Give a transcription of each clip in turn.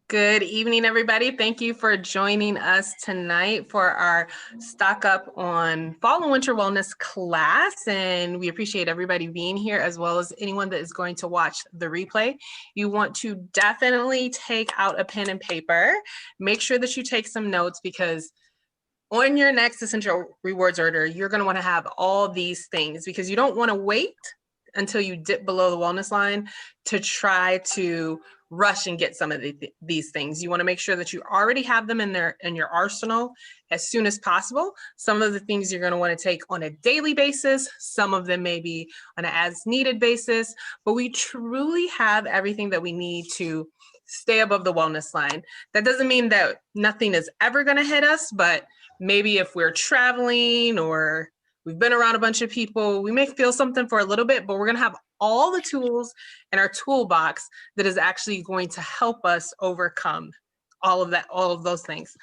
Good evening, everybody. Thank you for joining us tonight for our stock up on fall and winter wellness class. And we appreciate everybody being here, as well as anyone that is going to watch the replay. You want to definitely take out a pen and paper. Make sure that you take some notes, because on your next essential rewards order, you're going to want to have all these things, because you don't want to wait until you dip below the wellness line to try to rush and get some of these things. You want to make sure that you already have them in your arsenal as soon as possible. Some of the things you're going to want to take on a daily basis. Some of them may be on an as needed basis, but we truly have everything that we need to stay above the wellness line. That doesn't mean that nothing is ever going to hit us, but maybe if we're traveling or we've been around a bunch of people, we may feel something for a little bit, but we're going to have all the tools in our toolbox that is actually going to help us overcome all of those things.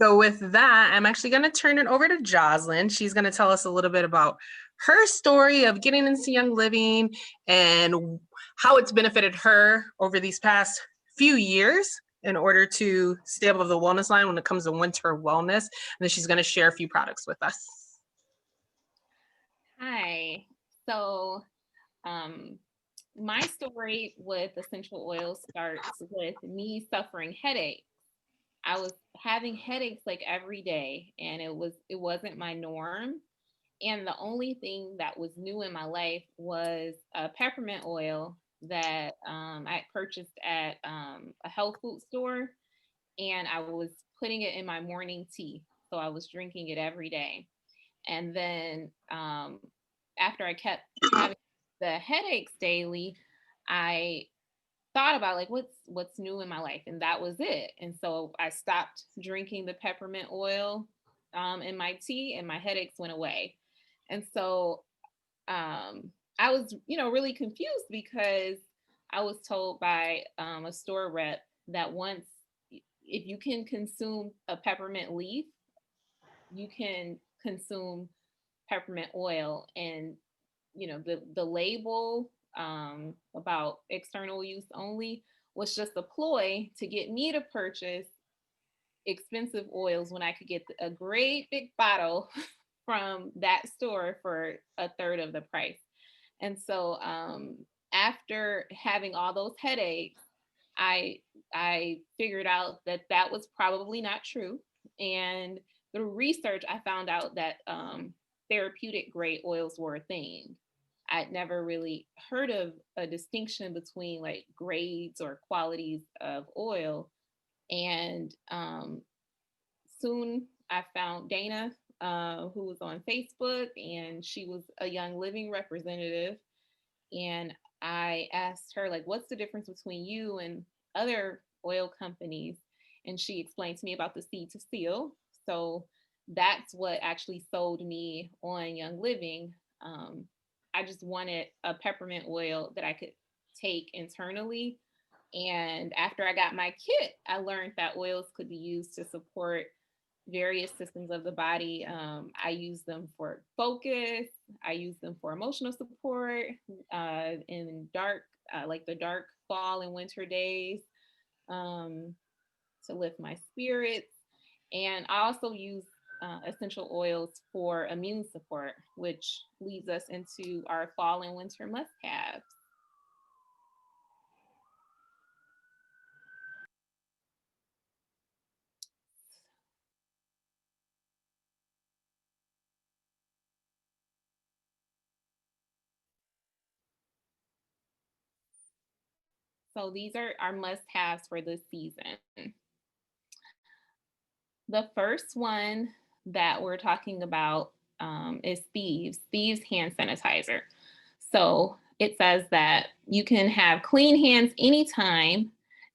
So with that, I'm actually going to turn it over to Jocelyn. She's going to tell us a little bit about her story of getting into Young Living and how it's benefited her over these past few years in order to stay above the wellness line when it comes to winter wellness. And then she's going to share a few products with us. Hi. So, my story with essential oils starts with me suffering headaches. I was having headaches like every day, and it wasn't my norm. And the only thing that was new in my life was a peppermint oil that I purchased at a health food store, and I was putting it in my morning tea. So I was drinking it every day. And then after I kept having the headaches daily, I thought about like what's new in my life, and that was it. And so I stopped drinking the peppermint oil in my tea, and my headaches went away. And so I was, really confused because I was told by a store rep that once if you can consume a peppermint leaf, you can consume peppermint oil. And the label about external use only was just a ploy to get me to purchase expensive oils when I could get a great big bottle from that store for a third of the price. And so after having all those headaches, I I figured out that that was probably not true. And through research, I found out that therapeutic grade oils were a thing. I'd never really heard of a distinction between like grades or qualities of oil. And soon I found Dana, who was on Facebook, and she was a Young Living representative. And I asked her, like, what's the difference between you and other oil companies? And she explained to me about the seed to seal. So that's what actually sold me on Young Living. I just wanted a peppermint oil that I could take internally. And after I got my kit, I learned that oils could be used to support various systems of the body. I use them for focus. I use them for emotional support in dark, like the dark fall and winter days, um, to lift my spirits. And I also use essential oils for immune support, which leads us into our fall and winter must-haves. So these are our must-haves for this season. The first one that we're talking about is Thieves hand sanitizer. So it says that you can have clean hands anytime,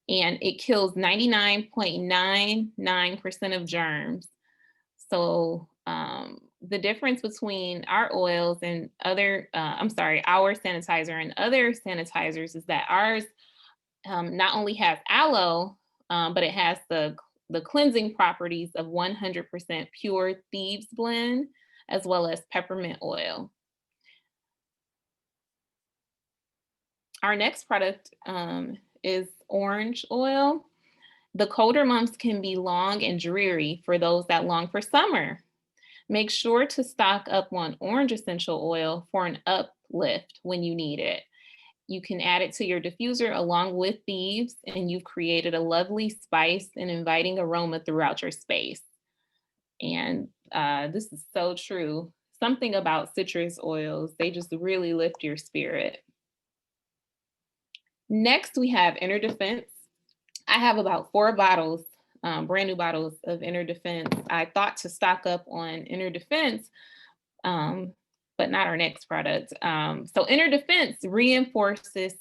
and it kills 99.99% of germs. So the difference between our oils and our sanitizer and other sanitizers is that ours not only has aloe, but it has the cleansing properties of 100% pure Thieves blend, as well as peppermint oil. Our next product is orange oil. The colder months can be long and dreary for those that long for summer. Make sure to stock up on orange essential oil for an uplift when you need it. You can add it to your diffuser along with thieves, and you've created a lovely spice and inviting aroma throughout your space. And this is so true. Something about citrus oils, they just really lift your spirit. Next, we have Inner Defense. I have about 4 bottles, brand new bottles of Inner Defense. I thought to stock up on Inner Defense, but not our next product. So Inner Defense reinforces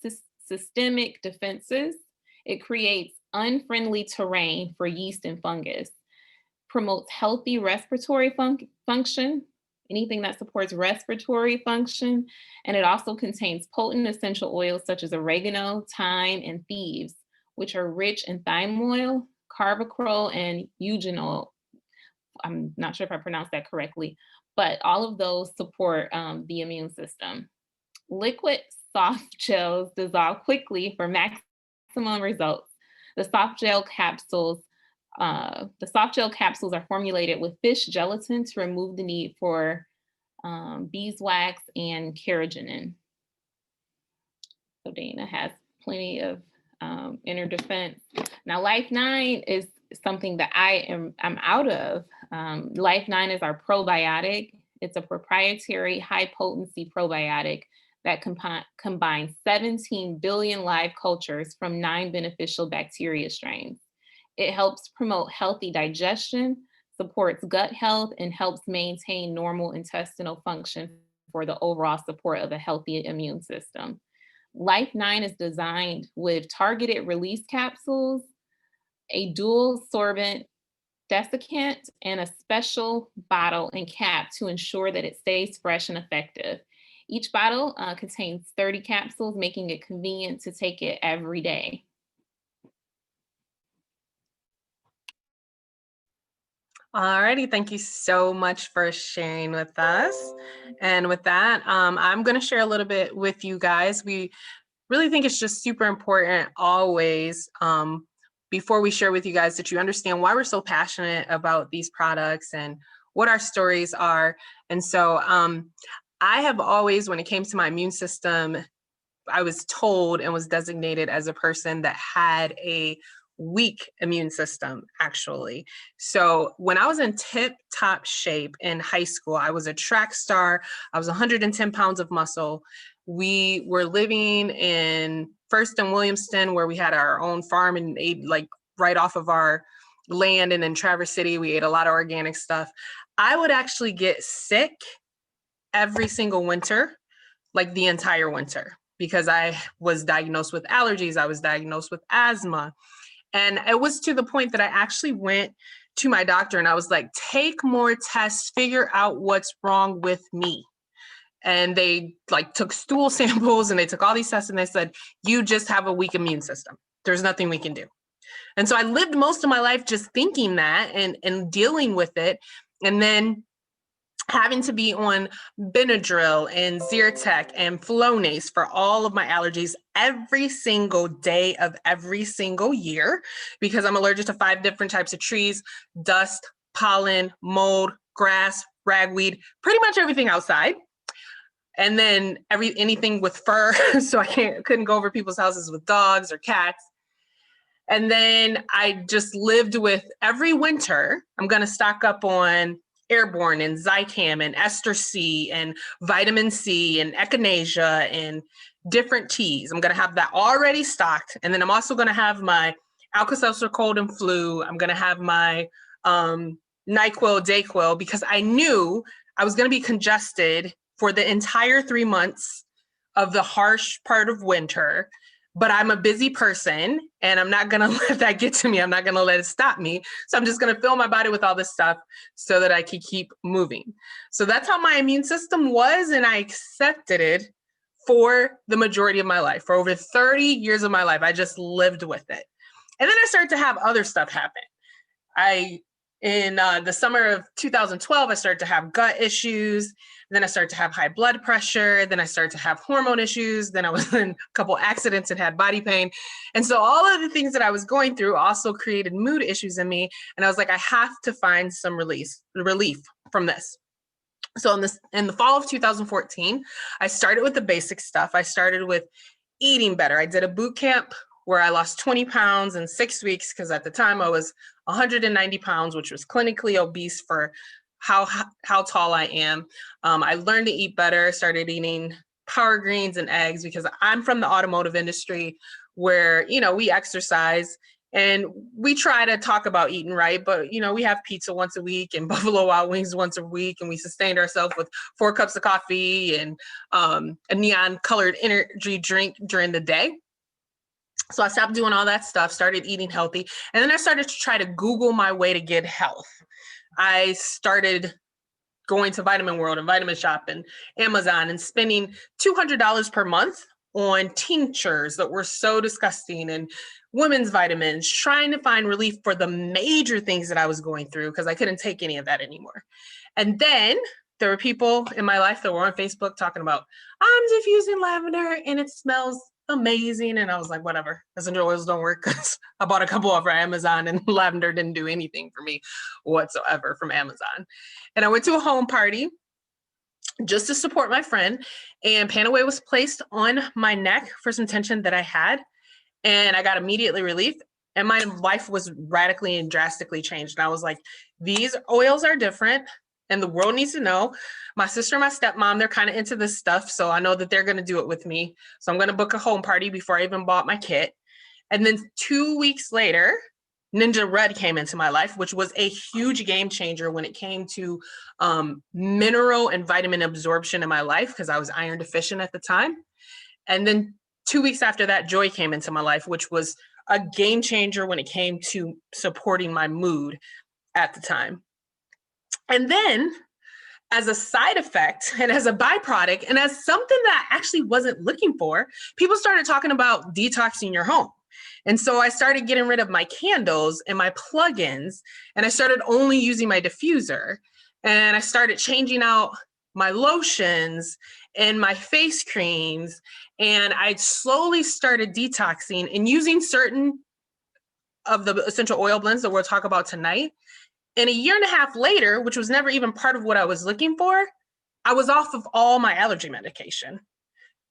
systemic defenses. It creates unfriendly terrain for yeast and fungus, promotes healthy respiratory function, anything that supports respiratory function. And it also contains potent essential oils such as oregano, thyme, and thieves, which are rich in thyme oil, carbacrol, and eugenol. I'm not sure if I pronounced that correctly, but all of those support the immune system. Liquid soft gels dissolve quickly for maximum results. The soft gel capsules are formulated with fish gelatin to remove the need for beeswax and carrageenan. So Dana has plenty of Inner Defense. Now, Life 9 is something that I'm out of. Life 9 is our probiotic. It's a proprietary high potency probiotic that combines 17 billion live cultures from 9 beneficial bacteria strains. It helps promote healthy digestion, supports gut health, and helps maintain normal intestinal function for the overall support of a healthy immune system. Life 9 is designed with targeted release capsules, a dual sorbent desiccant, and a special bottle and cap to ensure that it stays fresh and effective. Each bottle contains 30 capsules, making it convenient to take it every day. Alrighty, thank you so much for sharing with us. And with that, I'm going to share a little bit with you guys. We really think it's just super important always, before we share with you guys, that you understand why we're so passionate about these products and what our stories are. And so I have always, when it came to my immune system, I was told and was designated as a person that had a weak immune system, actually. So when I was in tip-top shape in high school, I was a track star. I was 110 pounds of muscle. We were living in First and Williamston, where we had our own farm and ate like right off of our land. And in Traverse City, we ate a lot of organic stuff. I would actually get sick every single winter, like the entire winter, because I was diagnosed with allergies. I was diagnosed with asthma. And it was to the point that I actually went to my doctor and I was like, take more tests, figure out what's wrong with me. And they like took stool samples and they took all these tests and they said, you just have a weak immune system. There's nothing we can do. And so I lived most of my life just thinking that and dealing with it. And then having to be on Benadryl and Zyrtec and Flonase for all of my allergies every single day of every single year, because I'm allergic to 5 different types of trees: dust, pollen, mold, grass, ragweed, pretty much everything outside. And then anything with fur, so I couldn't go over people's houses with dogs or cats. And then I just lived with every winter, I'm going to stock up on Airborne and Zicam and Ester C and vitamin C and echinacea and different teas. I'm going to have that already stocked. And then I'm also going to have my Alka-Seltzer cold and flu. I'm going to have my NyQuil, Dayquil, because I knew I was going to be congested for the entire 3 months of the harsh part of winter. But I'm a busy person and I'm not going to let that get to me. I'm not going to let it stop me. So I'm just going to fill my body with all this stuff so that I can keep moving. So that's how my immune system was. And I accepted it for the majority of my life. For over 30 years of my life, I just lived with it. And then I started to have other stuff happen. I In the summer of 2012, I started to have gut issues. Then I started to have high blood pressure. Then I started to have hormone issues. Then I was in a couple accidents and had body pain. And so all of the things that I was going through also created mood issues in me. And I was like, I have to find some relief from this. So in the fall of 2014, I started with the basic stuff. I started with eating better. I did a boot camp where I lost 20 pounds in 6 weeks, because at the time I was 190 pounds, which was clinically obese for how tall I am. I learned to eat better, started eating power greens and eggs, because I'm from the automotive industry where, we exercise and we try to talk about eating right, but we have pizza once a week and Buffalo Wild Wings once a week, and we sustained ourselves with 4 cups of coffee and a neon colored energy drink during the day. So I stopped doing all that stuff, started eating healthy, and then I started to try to Google my way to get health. I started going to Vitamin World and Vitamin Shop and Amazon and spending $200 per month on tinctures that were so disgusting and women's vitamins, trying to find relief for the major things that I was going through, because I couldn't take any of that anymore. And then there were people in my life that were on Facebook talking about, I'm diffusing lavender and it smells amazing. And I was like, whatever, essential oils don't work, because I bought a couple off Amazon and lavender didn't do anything for me whatsoever from Amazon. And I went to a home party just to support my friend, and Panaway was placed on my neck for some tension that I had, and I got immediately relief, and my life was radically and drastically changed. And I was like, these oils are different, and the world needs to know. My sister and my stepmom, they're kind of into this stuff, so I know that they're going to do it with me. So I'm going to book a home party before I even bought my kit. And then 2 weeks later, Ninja Red came into my life, which was a huge game changer when it came to mineral and vitamin absorption in my life, because I was iron deficient at the time. And then 2 weeks after that, Joy came into my life, which was a game changer when it came to supporting my mood at the time. And then as a side effect and as a byproduct and as something that I actually wasn't looking for, people started talking about detoxing your home. And so I started getting rid of my candles and my plugins, and I started only using my diffuser. And I started changing out my lotions and my face creams. And I slowly started detoxing and using certain of the essential oil blends that we'll talk about tonight. And a year and a half later, which was never even part of what I was looking for, I was off of all my allergy medication.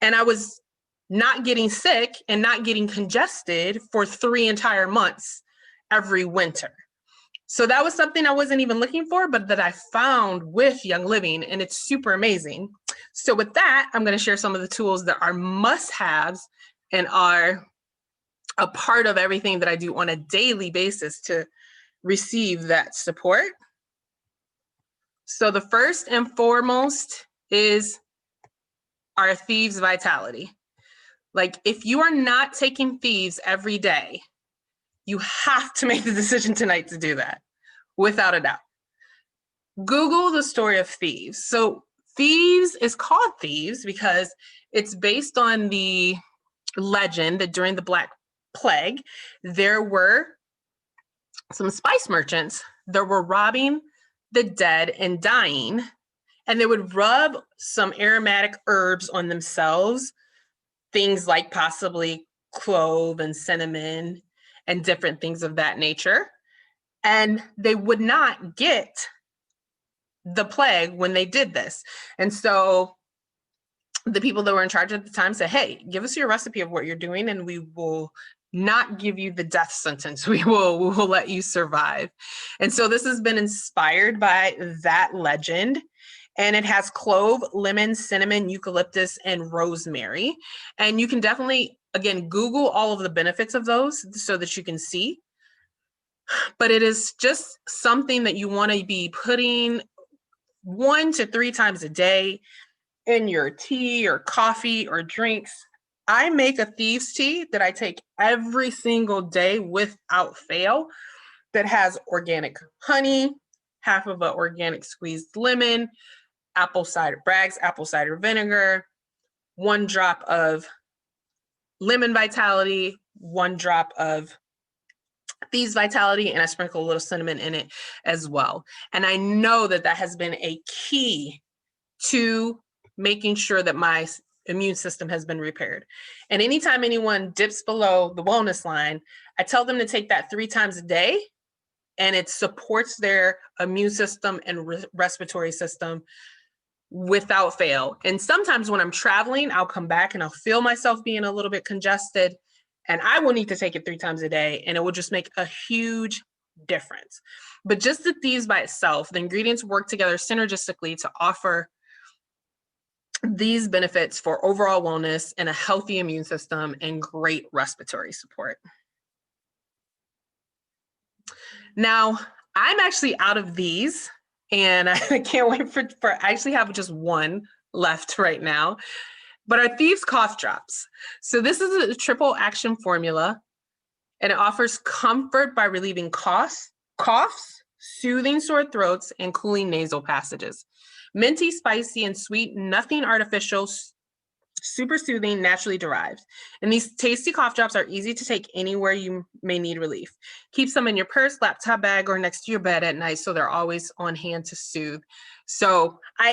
And I was not getting sick and not getting congested for 3 entire months every winter. So that was something I wasn't even looking for, but that I found with Young Living, and it's super amazing. So with that, I'm going to share some of the tools that are must-haves and are a part of everything that I do on a daily basis to receive that support. So the first and foremost is our Thieves Vitality. Like, if you are not taking Thieves every day, you have to make the decision tonight to do that, without a doubt. Google the story of Thieves. So Thieves is called Thieves because it's based on the legend that during the Black Plague, there were some spice merchants that were robbing the dead and dying, and they would rub some aromatic herbs on themselves, things like possibly clove and cinnamon and different things of that nature. And they would not get the plague when they did this. And so the people that were in charge at the time said, hey, give us your recipe of what you're doing and we will not give you the death sentence. We will let you survive. And so this has been inspired by that legend. And it has clove, lemon, cinnamon, eucalyptus, and rosemary. And you can definitely, again, Google all of the benefits of those so that you can see. But it is just something that you want to be putting 1 to 3 times a day in your tea or coffee or drinks. I make a thieves tea that I take every single day without fail that has organic honey, half of an organic squeezed lemon, apple cider vinegar, 1 drop of lemon vitality, 1 drop of Thieves Vitality, and I sprinkle a little cinnamon in it as well. And I know that that has been a key to making sure that my immune system has been repaired. And anytime anyone dips below the wellness line, I tell them to take that 3 times a day, and it supports their immune system and respiratory system without fail. And sometimes when I'm traveling, I'll come back and I'll feel myself being a little bit congested, and I will need to take it 3 times a day, and it will just make a huge difference. But just the thieves by itself, the ingredients work together synergistically to offer these benefits for overall wellness and a healthy immune system and great respiratory support. Now, I'm actually out of these, and I can't wait for I actually have just one left right now, but our Thieves Cough Drops. So this is a triple action formula, and it offers comfort by relieving coughs, soothing sore throats, and cooling nasal passages. Minty, spicy, and sweet, nothing artificial, super soothing, naturally derived. And these tasty cough drops are easy to take anywhere you may need relief. Keep them in your purse, laptop bag, or next to your bed at night so they're always on hand to soothe. So I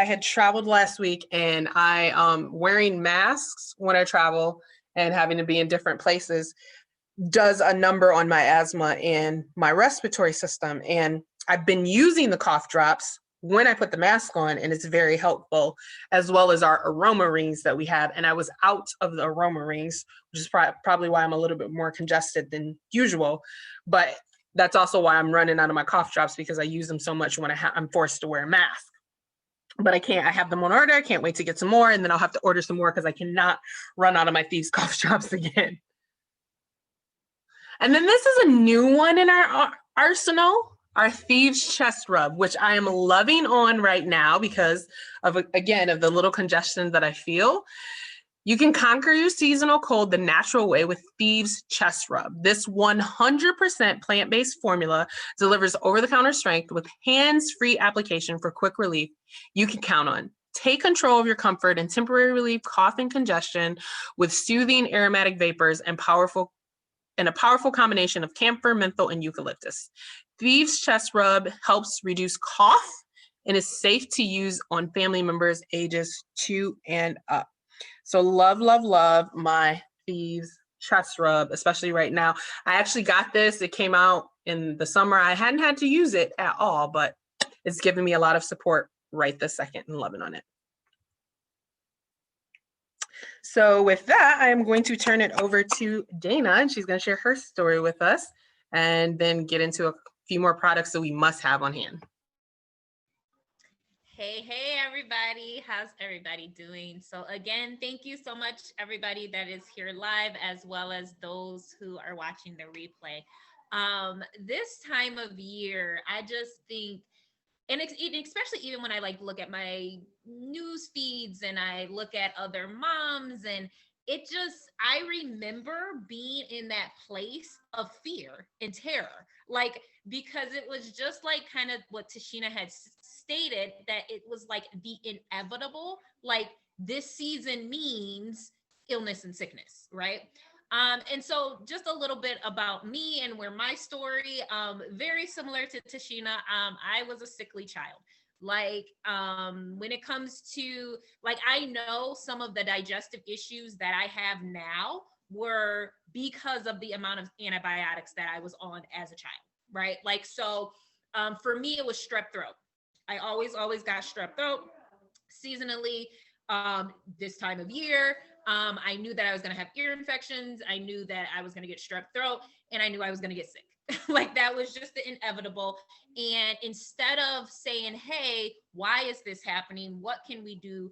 had traveled last week, and I wearing masks when I travel and having to be in different places does a number on my asthma and my respiratory system. And I've been using the cough drops when I put the mask on, and it's very helpful, as well as our aroma rings that we have. And I was out of the aroma rings, which is probably why I'm a little bit more congested than usual. But that's also why I'm running out of my cough drops, because I use them so much when I'm forced to wear a mask. But I have them on order. I can't wait to get some more, and then I'll have to order some more because I cannot run out of my Thieves cough drops again. And then this is a new one in our arsenal, our Thieves Chest Rub, which I am loving on right now because of the little congestion that I feel. You can conquer your seasonal cold the natural way with Thieves Chest Rub. This 100% plant-based formula delivers over-the-counter strength with hands-free application for quick relief you can count on. Take control of your comfort and temporary relief cough and congestion with soothing aromatic vapors and a powerful combination of camphor, menthol, and eucalyptus. Thieves Chest Rub helps reduce cough and is safe to use on family members ages 2 and up. So love, love, love my Thieves Chest Rub, especially right now. I actually got this. It came out in the summer. I hadn't had to use it at all, but it's given me a lot of support right this second, and loving on it. So with that, I am going to turn it over to Dana, and she's going to share her story with us and then get into a few more products that we must have on hand. Hey, everybody. How's everybody doing? So again, thank you so much, everybody that is here live, as well as those who are watching the replay. This time of year, I just think, and especially even when I look at my news feeds and I look at other moms, and I remember being in that place of fear and terror, because it was just kind of what Tashina had stated, that it was the inevitable, this season means illness and sickness, right? And so just a little bit about me and where my story, very similar to Tashina. I was a sickly child. When it comes to, I know some of the digestive issues that I have now were because of the amount of antibiotics that I was on as a child, right? For me, it was strep throat. I always got strep throat seasonally, this time of year. I knew that I was going to have ear infections. I knew that I was going to get strep throat, and I knew I was going to get sick. That was just the inevitable. And instead of saying, hey, why is this happening? What can we do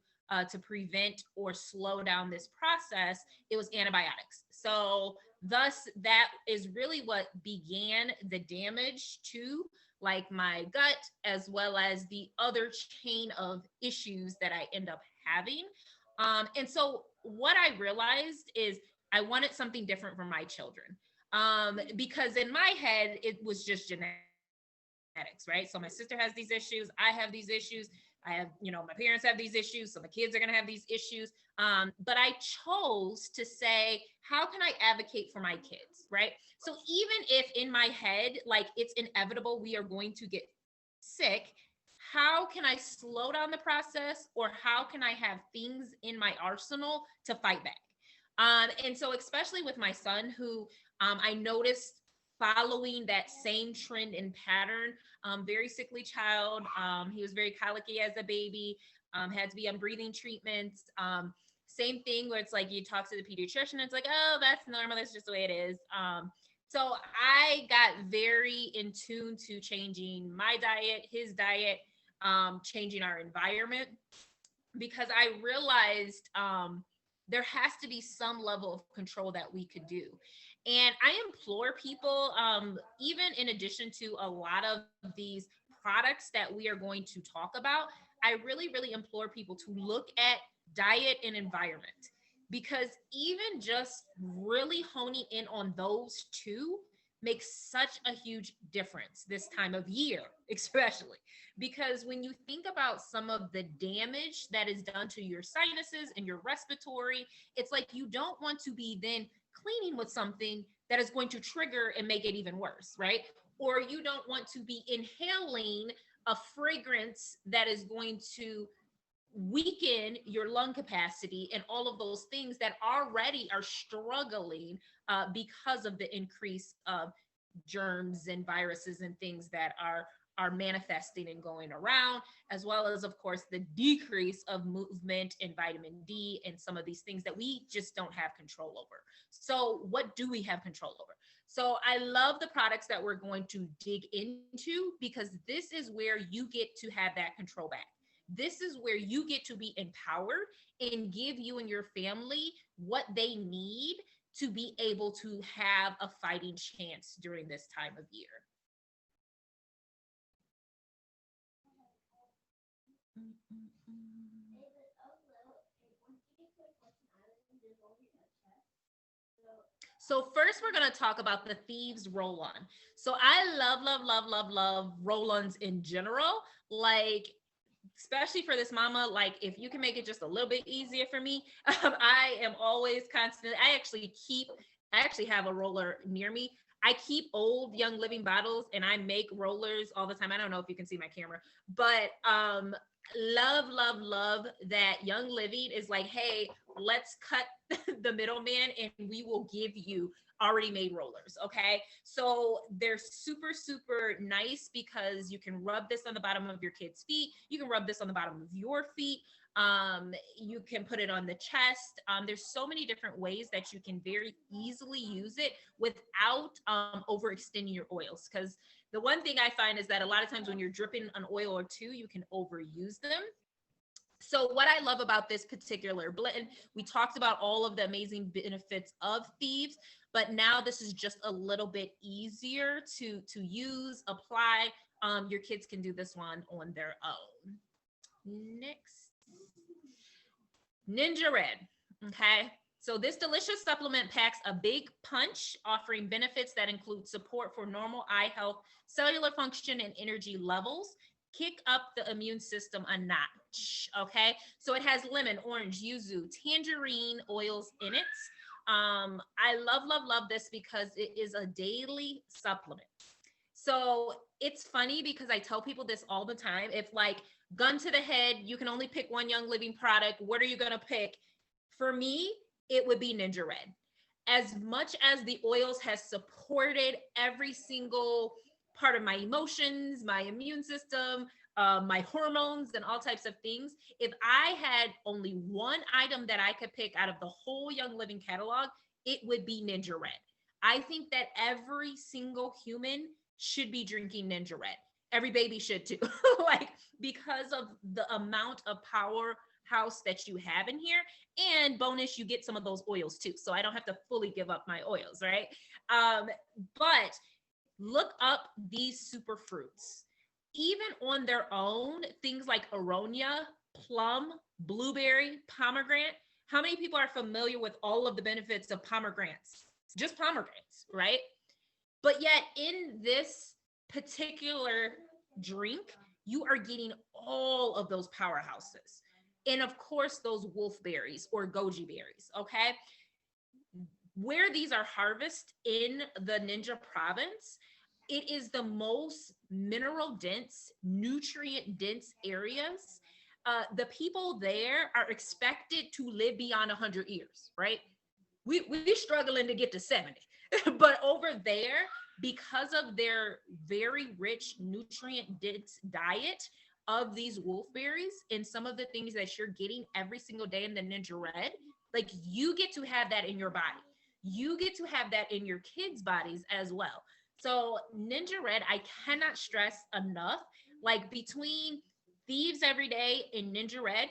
to prevent or slow down this process? It was antibiotics. So thus, that is really what began the damage to my gut, as well as the other chain of issues that I end up having. And so what I realized is I wanted something different for my children, because in my head, it was just genetics, right? So my sister has these issues. I have these issues. I have, my parents have these issues, so my kids are going to have these issues. But I chose to say, how can I advocate for my kids, right? So even if in my head, like it's inevitable, we are going to get sick, how can I slow down the process, or how can I have things in my arsenal to fight back? And so especially with my son, who I noticed following that same trend and pattern, very sickly child. He was very colicky as a baby, had to be on breathing treatments. Same thing where it's like you talk to the pediatrician, it's like, oh, that's normal, that's just the way it is. So I got very in tune to changing my diet, his diet, changing our environment, because I realized there has to be some level of control that we could do. And I implore people, even in addition to a lot of these products that we are going to talk about, I really, really implore people to look at diet and environment, because even just really honing in on those two makes such a huge difference this time of year, especially because when you think about some of the damage that is done to your sinuses and your respiratory, it's like you don't want to be then cleaning with something that is going to trigger and make it even worse, right? Or you don't want to be inhaling a fragrance that is going to weaken your lung capacity and all of those things that already are struggling because of the increase of germs and viruses and things that are manifesting and going around, as well as, of course, the decrease of movement and vitamin D and some of these things that we just don't have control over. So what do we have control over? So I love the products that we're going to dig into, because this is where you get to have that control back. This is where you get to be empowered and give you and your family what they need to be able to have a fighting chance during this time of year. So first we're going to talk about the thieves roll-on. So I love roll-ons in general. Like, especially for this mama, like if you can make it just a little bit easier for me, I am always constant. I actually have a roller near me. I keep old Young Living bottles and I make rollers all the time. I don't know if you can see my camera, but love that Young Living is like, hey, let's cut the middleman and we will give you already made rollers. Okay. So they're super, super nice because you can rub this on the bottom of your kids' feet. You can rub this on the bottom of your feet. You can put it on the chest. There's so many different ways that you can very easily use it without overextending your oils. Because the one thing I find is that a lot of times when you're dripping an oil or two, you can overuse them. So what I love about this particular blend, we talked about all of the amazing benefits of thieves, but now this is just a little bit easier to use, apply. Your kids can do this one on their own. Next, Ninja Red. Okay. So this delicious supplement packs a big punch, offering benefits that include support for normal eye health, cellular function, and energy levels. Kick up the immune system a notch. Okay. So it has lemon, orange, yuzu, tangerine oils in it. I love this because it is a daily supplement. So it's funny because I tell people this all the time. If like gun to the head, you can only pick one Young Living product, what are you going to pick? For me, it would be Ninja Red. As much as the oils has supported every single part of my emotions, my immune system, my hormones, and all types of things, if I had only one item that I could pick out of the whole Young Living catalog, it would be Ninja Red. I think that every single human should be drinking Ninja Red. Every baby should too, like because of the amount of powerhouse that you have in here. And bonus, you get some of those oils too. So I don't have to fully give up my oils, right? But look up these super fruits. Even on their own, things like aronia, plum, blueberry, pomegranate. How many people are familiar with all of the benefits of pomegranates? Just pomegranates, right? But yet in this particular drink, you are getting all of those powerhouses. And of course, those wolfberries or goji berries, okay? Where these are harvested in the Ninja province, it is the most mineral dense, nutrient dense areas. The people there are expected to live beyond 100 years, right? We're struggling to get to 70. But over there, because of their very rich, nutrient dense diet of these wolfberries and some of the things that you're getting every single day in the Ninja Red, like you get to have that in your body. You get to have that in your kids' bodies as well. So Ninja Red, I cannot stress enough, like between Thieves Every Day and Ninja Red,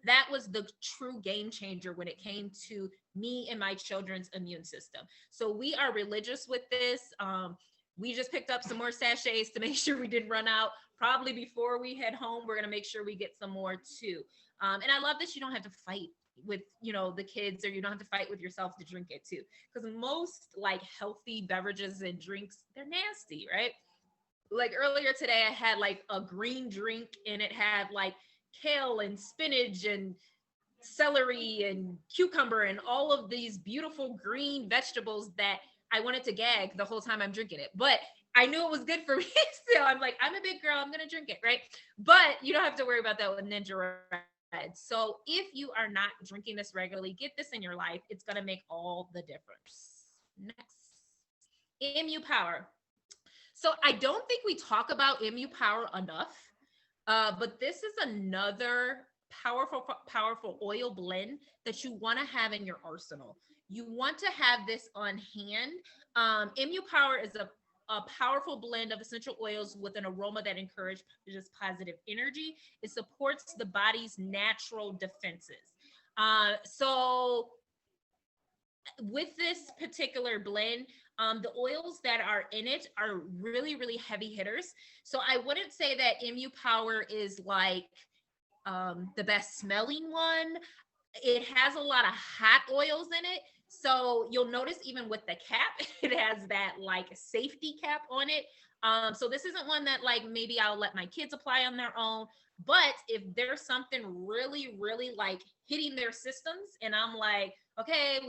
that was the true game changer when it came to me and my children's immune system. So we are religious with this. We just picked up some more sachets to make sure we didn't run out. Probably before we head home, we're gonna make sure we get some more too. And I love that you don't have to fight with, you know, the kids, or you don't have to fight with yourself to drink it too. Because most like healthy beverages and drinks, they're nasty, right? Like earlier today, I had like a green drink and it had like kale and spinach and celery and cucumber and all of these beautiful green vegetables that I wanted to gag the whole time I'm drinking it. But I knew it was good for me. So I'm like, I'm a big girl, I'm gonna drink it, right? But you don't have to worry about that with Ninja Red. So if you are not drinking this regularly, get this in your life. It's gonna make all the difference. Next, MU Power. So I don't think we talk about MU Power enough, but this is another powerful oil blend that you want to have in your arsenal. You want to have this on hand. MU Power is a powerful blend of essential oils with an aroma that encourages positive energy. It supports the body's natural defenses. So with this particular blend, the oils that are in it are really, really heavy hitters. So I wouldn't say that MU Power is like the best smelling one. It has a lot of hot oils in it. So you'll notice even with the cap, it has that like safety cap on it. So this isn't one that like maybe I'll let my kids apply on their own. But if there's something really, really like hitting their systems and I'm like, okay,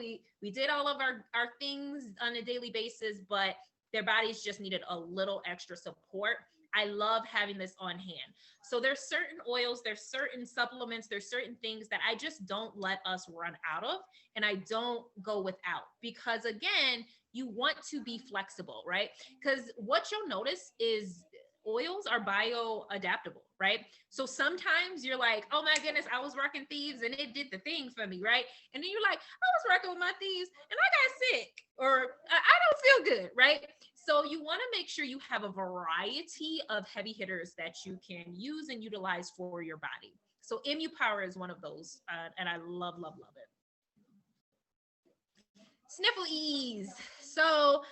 we did all of our things on a daily basis, but their bodies just needed a little extra support, I love having this on hand. So there's certain oils, there's certain supplements, there's certain things that I just don't let us run out of and I don't go without, because again, you want to be flexible, right? Because what you'll notice is oils are bioadaptable, right? So sometimes you're like, oh my goodness, I was rocking Thieves and it did the thing for me, right? And then you're like, I was rocking with my Thieves and I got sick, or I don't feel good, right? So you want to make sure you have a variety of heavy hitters that you can use and utilize for your body. So MU Power is one of those, and I love, love, love it. Sniffle Ease. So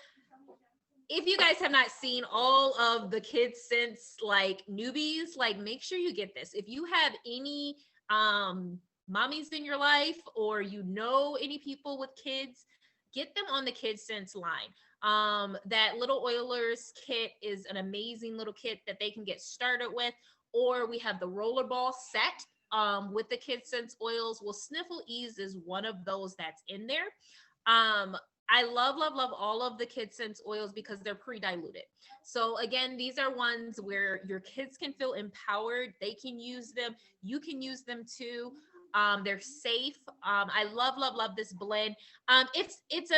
if you guys have not seen all of the Kids Sense like newbies, like make sure you get this. If you have any mommies in your life, or you know any people with kids, get them on the Kids Sense line. That Little Oilers kit is an amazing little kit that they can get started with. Or we have the rollerball set with the Kids Sense oils. Well, Sniffle Ease is one of those that's in there. I love, love, love all of the Kids Sense oils because they're pre-diluted. So again, these are ones where your kids can feel empowered. They can use them. You can use them too. They're safe. I love, love, love this blend. It's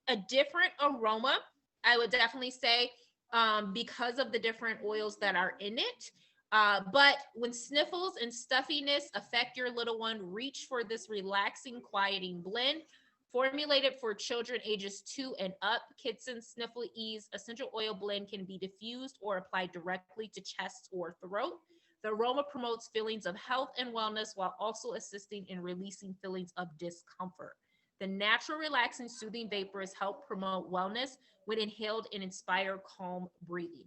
a different aroma, I would definitely say, because of the different oils that are in it. But when sniffles and stuffiness affect your little one, reach for this relaxing, quieting blend. Formulated for children ages 2 and up, Kids Sense Sniffle Ease essential oil blend can be diffused or applied directly to chest or throat. The aroma promotes feelings of health and wellness while also assisting in releasing feelings of discomfort. The natural, relaxing, soothing vapors help promote wellness when inhaled and inspire calm breathing.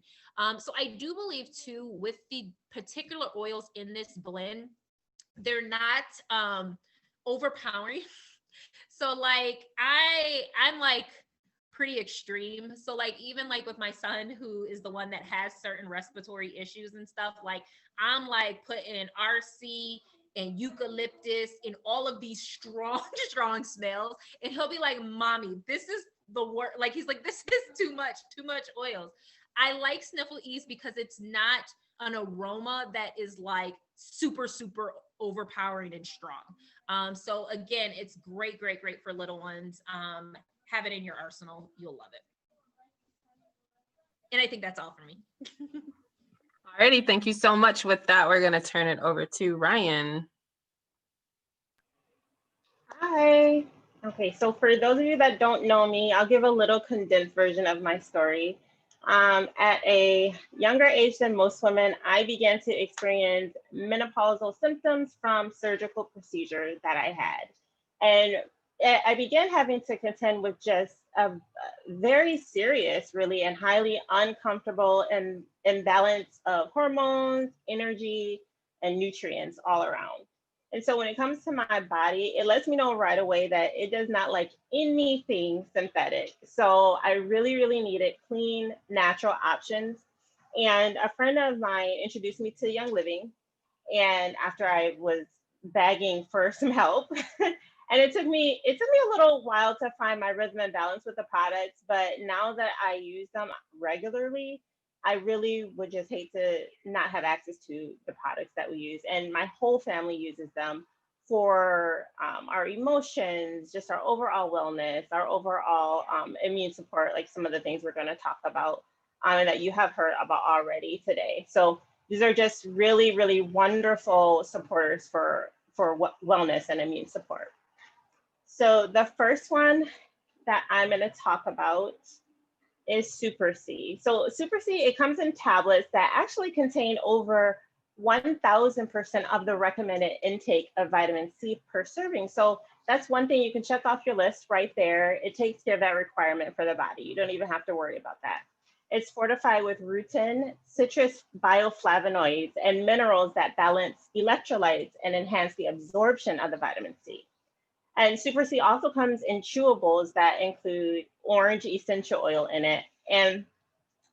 So I do believe too, with the particular oils in this blend, they're not overpowering. So like I'm like pretty extreme. So like, even like with my son, who is the one that has certain respiratory issues and stuff, like I'm like putting RC and eucalyptus and all of these strong, strong smells. And he'll be like, mommy, this is the worst. Like, he's like, this is too much oils. I like Sniffle Ease because it's not an aroma that is like super, super overpowering and strong. So again, it's great for little ones. Have it in your arsenal. You'll love it. And I think that's all for me. Alrighty, thank you so much. With that, we're going to turn it over to Ryan. Hi. Okay, so for those of you that don't know me, I'll give a little condensed version of my story. At a younger age than most women, I began to experience menopausal symptoms from surgical procedures that I had. And I began having to contend with just a very serious, really, and highly uncomfortable and imbalance of hormones, energy, and nutrients all around. And so when it comes to my body, it lets me know right away that it does not like anything synthetic. So I really, really needed clean, natural options. And a friend of mine introduced me to Young Living. And after I was begging for some help, and it took me a little while to find my rhythm and balance with the products. But now that I use them regularly, I really would just hate to not have access to the products that we use. And my whole family uses them for our emotions, just our overall wellness, our overall immune support, like some of the things we're going to talk about and that you have heard about already today. So these are just really, really wonderful supporters for wellness and immune support. So the first one that I'm going to talk about is Super C. So Super C, it comes in tablets that actually contain over 1,000% of the recommended intake of vitamin C per serving. So that's one thing you can check off your list right there. It takes care of that requirement for the body. You don't even have to worry about that. It's fortified with rutin, citrus bioflavonoids, and minerals that balance electrolytes and enhance the absorption of the vitamin C. And Super C also comes in chewables that include orange essential oil in it, and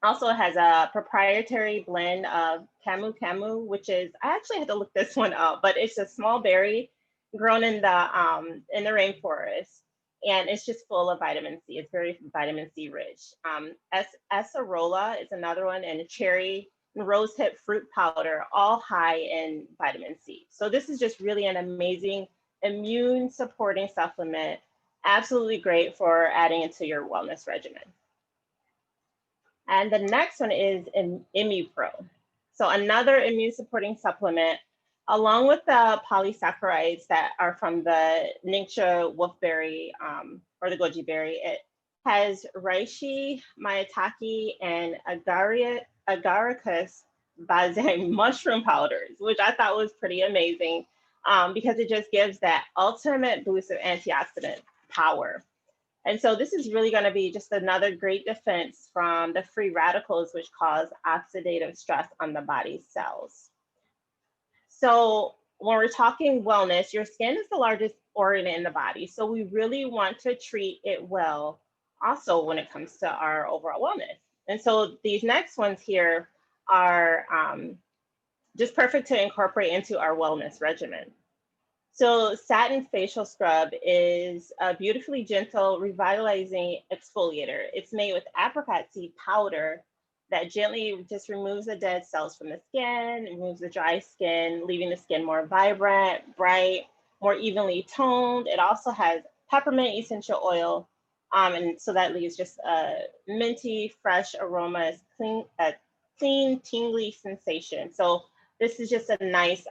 also has a proprietary blend of camu camu, which is, I actually had to look this one up, but it's a small berry grown in the rainforest, and it's just full of vitamin C. It's very vitamin C rich. Acerola is another one, and cherry and rosehip fruit powder, all high in vitamin C. So this is just really an amazing immune supporting supplement, absolutely great for adding into your wellness regimen. And the next one is ImmuPro. So another immune supporting supplement, along with the polysaccharides that are from the Ningxia wolfberry or the goji berry. It has reishi, maitake, and agaricus bazae mushroom powders, which I thought was pretty amazing because it just gives that ultimate boost of antioxidant power. And so this is really going to be just another great defense from the free radicals, which cause oxidative stress on the body's cells. So when we're talking wellness, your skin is the largest organ in the body. So we really want to treat it well also when it comes to our overall wellness. And so these next ones here are just perfect to incorporate into our wellness regimen. So satin facial scrub is a beautifully gentle, revitalizing exfoliator. It's made with apricot seed powder that gently just removes the dead cells from the skin, removes the dry skin, leaving the skin more vibrant, bright, more evenly toned. It also has peppermint essential oil, and so that leaves just a minty, fresh aroma, a clean, tingly sensation. So this is just a nice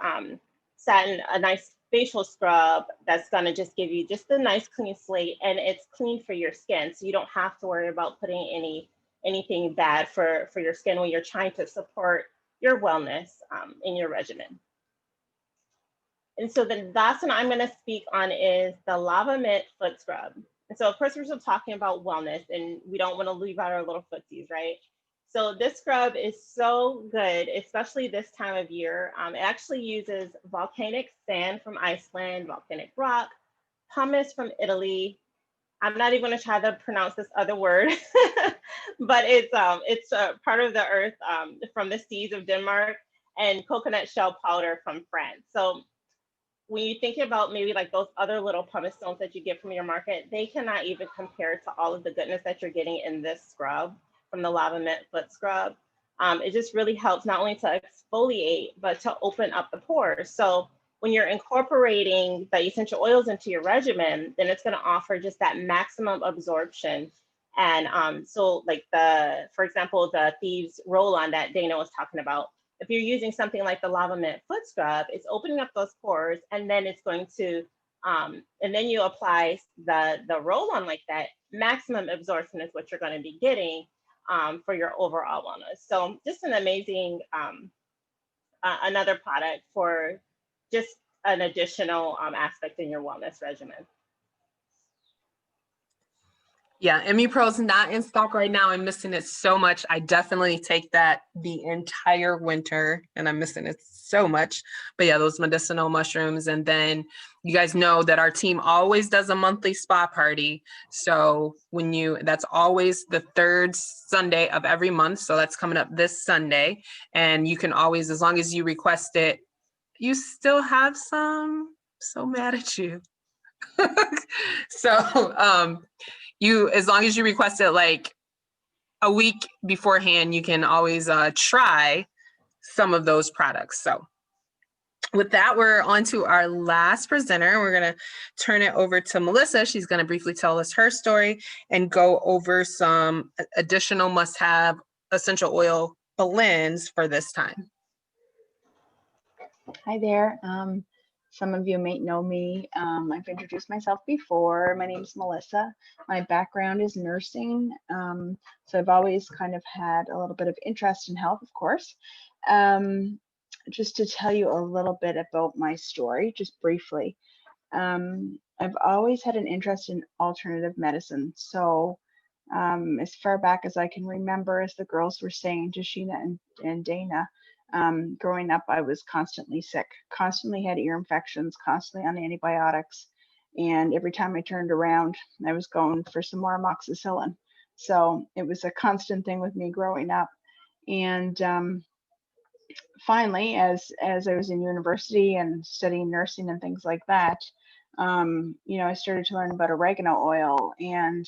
a nice facial scrub that's going to just give you just a nice clean slate, and it's clean for your skin, so you don't have to worry about putting anything bad for your skin when you're trying to support your wellness in your regimen. And so the last one I'm going to speak on is the Lava Mint foot scrub. And so of course we're still talking about wellness, and we don't want to leave out our little footsies, right? So this scrub is so good, especially this time of year. It actually uses volcanic sand from Iceland, volcanic rock, pumice from Italy, I'm not even going to try to pronounce this other word, but it's part of the earth from the seas of Denmark, and coconut shell powder from France. So when you think about maybe like those other little pumice stones that you get from your market, they cannot even compare to all of the goodness that you're getting in this scrub from the lava mint foot scrub. It just really helps not only to exfoliate, but to open up the pores. So when you're incorporating the essential oils into your regimen, then it's going to offer just that maximum absorption. And so like for example, the thieves roll-on that Dana was talking about, if you're using something like the lava mint foot scrub, it's opening up those pores, and then it's going to, and then you apply the roll-on like that, maximum absorption is what you're going to be getting for your overall wellness. So just an amazing, another product for just an additional aspect in your wellness regimen. Yeah, ME Pro's not in stock right now. I'm missing it so much. I definitely take that the entire winter, and I'm missing it so much. But yeah, those medicinal mushrooms. And then you guys know that our team always does a monthly spa party. So that's always the third Sunday of every month. So that's coming up this Sunday. And you can always, as long as you request it, you still have some. So mad at you. So, as long as you request it like a week beforehand, you can always try some of those products. So with that, we're on to our last presenter. We're going to turn it over to Melissa. She's going to briefly tell us her story and go over some additional must-have essential oil blends for this time. Hi there. Some of you may know me. I've introduced myself before. My name is Melissa. My background is nursing. So I've always kind of had a little bit of interest in health, of course. Just to tell you a little bit about my story, just briefly. I've always had an interest in alternative medicine. So as far back as I can remember, as the girls were saying to Sheena and Dana, growing up, I was constantly sick, constantly had ear infections, constantly on antibiotics. And every time I turned around, I was going for some more amoxicillin. So it was a constant thing with me growing up. And finally, as I was in university and studying nursing and things like that, I started to learn about oregano oil and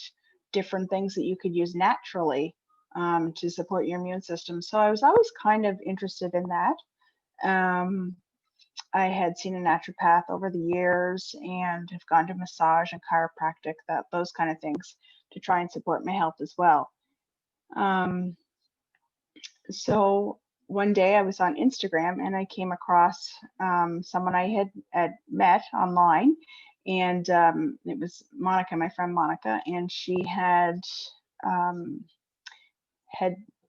different things that you could use naturally to support your immune system. So I was always kind of interested in that. I had seen a naturopath over the years and have gone to massage and chiropractic, those kind of things to try and support my health as well. So one day I was on Instagram and I came across someone I had met online, and it was Monica, my friend Monica, and she had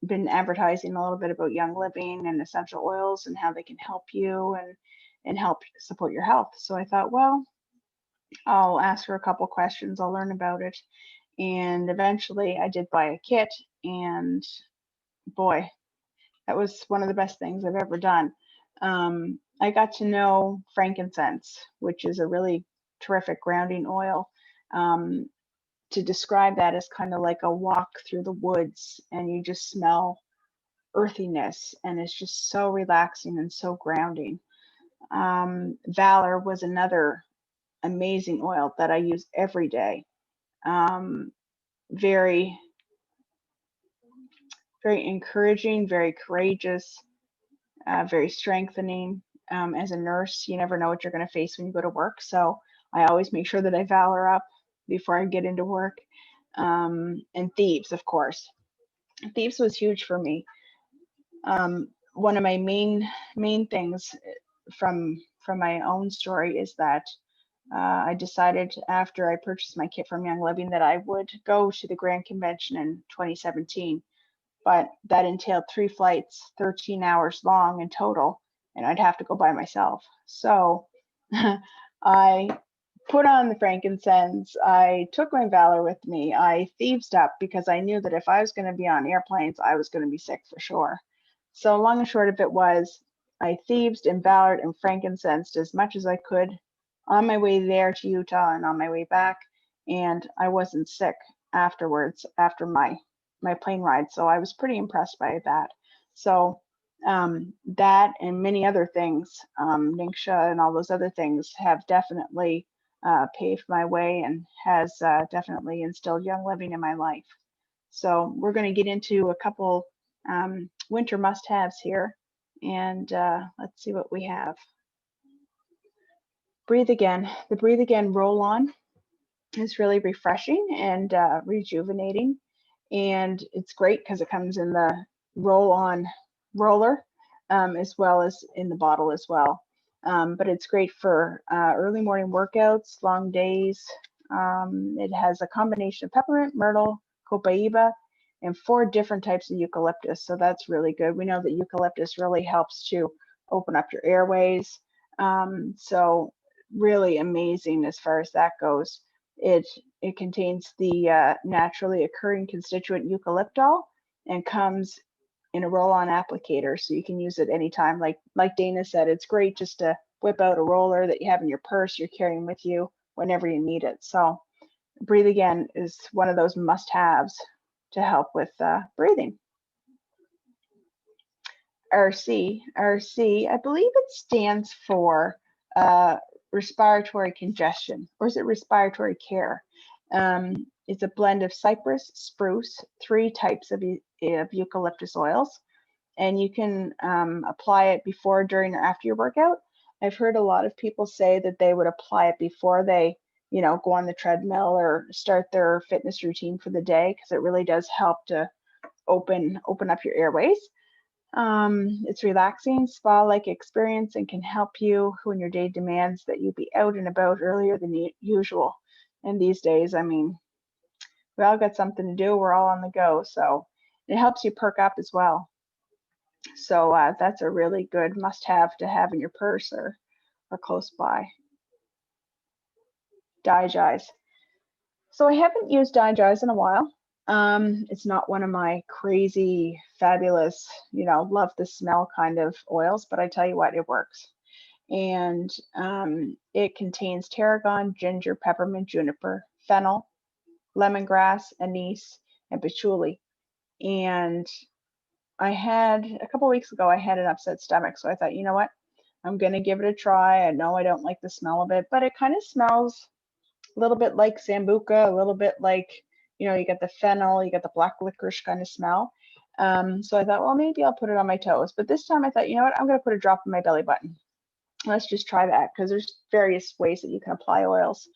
been advertising a little bit about Young Living and essential oils and how they can help you and help support your health. So I thought, well, I'll ask her a couple questions, I'll learn about it. And eventually I did buy a kit, and boy, that was one of the best things I've ever done. I got to know frankincense, which is a really terrific grounding oil. To describe that as kind of like a walk through the woods, and you just smell earthiness, and it's just so relaxing and so grounding. Valor was another amazing oil that I use every day. Very, very encouraging, very courageous, very strengthening. As a nurse, you never know what you're going to face when you go to work. So I always make sure that I valor up before I get into work. And thieves, of course. Thieves was huge for me. One of my main things from my own story is that I decided after I purchased my kit from Young Living that I would go to the Grand Convention in 2017. But that entailed 3 flights, 13 hours long in total, and I'd have to go by myself. So I put on the frankincense, I took my Valor with me, I thievesed up because I knew that if I was going to be on airplanes, I was going to be sick for sure. So long and short of it was, I thievesed and valored and frankincensed as much as I could on my way there to Utah and on my way back. and I wasn't sick afterwards after my plane ride. So I was pretty impressed by that. So that and many other things, Ningxia and all those other things have definitely paved my way and has definitely instilled Young Living in my life. So we're going to get into a couple winter must-haves here, and let's see what we have. Breathe Again. The Breathe Again roll-on is really refreshing and rejuvenating, and it's great because it comes in the roll-on roller as well as in the bottle as well. But it's great for early morning workouts, long days. It has a combination of peppermint, myrtle, copaiba, and 4 different types of eucalyptus. So that's really good. We know that eucalyptus really helps to open up your airways. So really amazing as far as that goes. It contains the naturally occurring constituent eucalyptol and comes in a roll-on applicator, so you can use it anytime. Like Dana said, it's great just to whip out a roller that you have in your purse, you're carrying with you whenever you need it. So Breathe Again is one of those must-haves to help with breathing. RC, I believe it stands for respiratory congestion, or is it respiratory care? It's a blend of cypress, spruce, 3 types of eucalyptus oils, and you can apply it before, during, or after your workout. I've heard a lot of people say that they would apply it before they, go on the treadmill or start their fitness routine for the day, because it really does help to open up your airways. It's relaxing, spa-like experience, and can help you when your day demands that you be out and about earlier than usual. And these days, I mean, we all got something to do. We're all on the go, so it helps you perk up as well. So that's a really good must-have to have in your purse or close by. Digest. So I haven't used Digest in a while. It's not one of my crazy, fabulous, love the smell kind of oils, but I tell you what, it works. And it contains tarragon, ginger, peppermint, juniper, fennel, lemongrass, anise, and patchouli. And I had, a couple weeks ago, I had an upset stomach. So I thought, you know what, I'm going to give it a try. I know I don't like the smell of it, but it kind of smells a little bit like Sambuca, a little bit like, you got the fennel, you got the black licorice kind of smell. So I thought, well, maybe I'll put it on my toes. But this time I thought, you know what, I'm going to put a drop in my belly button. Let's just try that, because there's various ways that you can apply oils.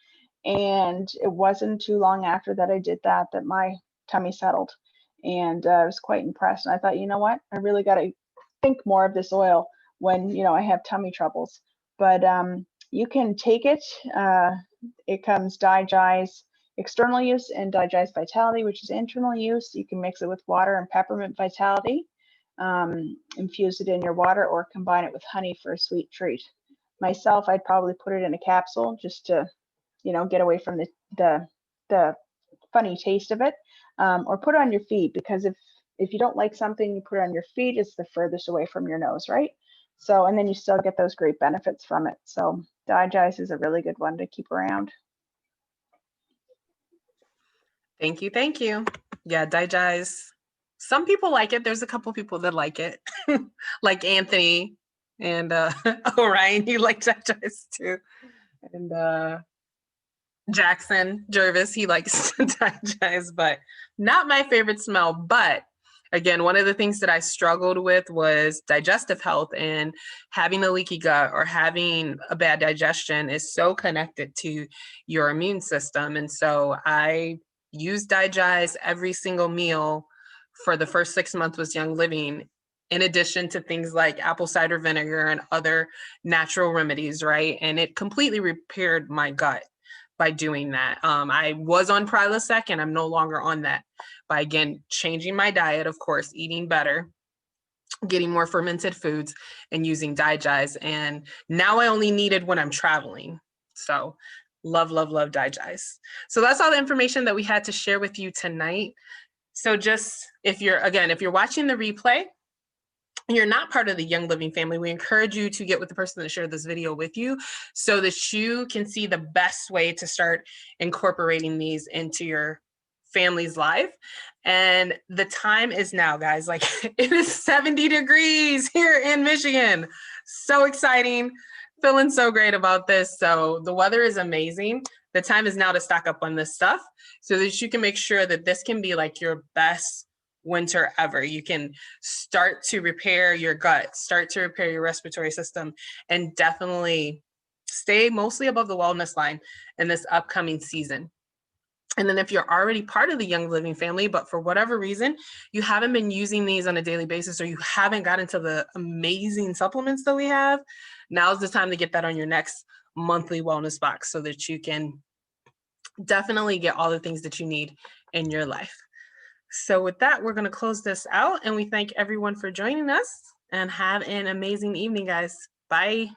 And it wasn't too long after that I did that my tummy settled. And I was quite impressed. And I thought, you know what, I really got to think more of this oil when, I have tummy troubles. But you can take it. It comes Digest external use and Digest Vitality, which is internal use. You can mix it with water and peppermint Vitality, infuse it in your water, or combine it with honey for a sweet treat. Myself, I'd probably put it in a capsule just to, get away from the funny taste of it, or put it on your feet, because if you don't like something, you put it on your feet, it's the furthest away from your nose, right? So, and then you still get those great benefits from it. So Digest is a really good one to keep around. Thank you. Thank you. Yeah, Digest. Some people like it. There's a couple people that like it, like Anthony and Orion. He likes Digest too. And Jackson Jervis, he likes Digest, but not my favorite smell. But again, one of the things that I struggled with was digestive health, and having a leaky gut or having a bad digestion is so connected to your immune system. And so I used Digest every single meal for the first 6 months was Young Living, in addition to things like apple cider vinegar and other natural remedies, right? And it completely repaired my gut by doing that. I was on Prilosec and I'm no longer on that. By again, changing my diet, of course, eating better, getting more fermented foods, and using Digest. And now I only need it when I'm traveling. So love, love, love Digest. So that's all the information that we had to share with you tonight. So just if you're watching the replay, you're not part of the Young Living family, we encourage you to get with the person that shared this video with you so that you can see the best way to start incorporating these into your family's life. And the time is now, guys. Like, it is 70 degrees here in Michigan. So exciting. Feeling so great about this. So the weather is amazing. The time is now to stock up on this stuff so that you can make sure that this can be like your best winter ever. You can start to repair your gut, start to repair your respiratory system, and definitely stay mostly above the wellness line in this upcoming season. And then if you're already part of the Young Living family, but for whatever reason, you haven't been using these on a daily basis, or you haven't gotten to the amazing supplements that we have, now's the time to get that on your next monthly wellness box so that you can definitely get all the things that you need in your life. So with that, we're going to close this out, and we thank everyone for joining us, and have an amazing evening, guys. Bye.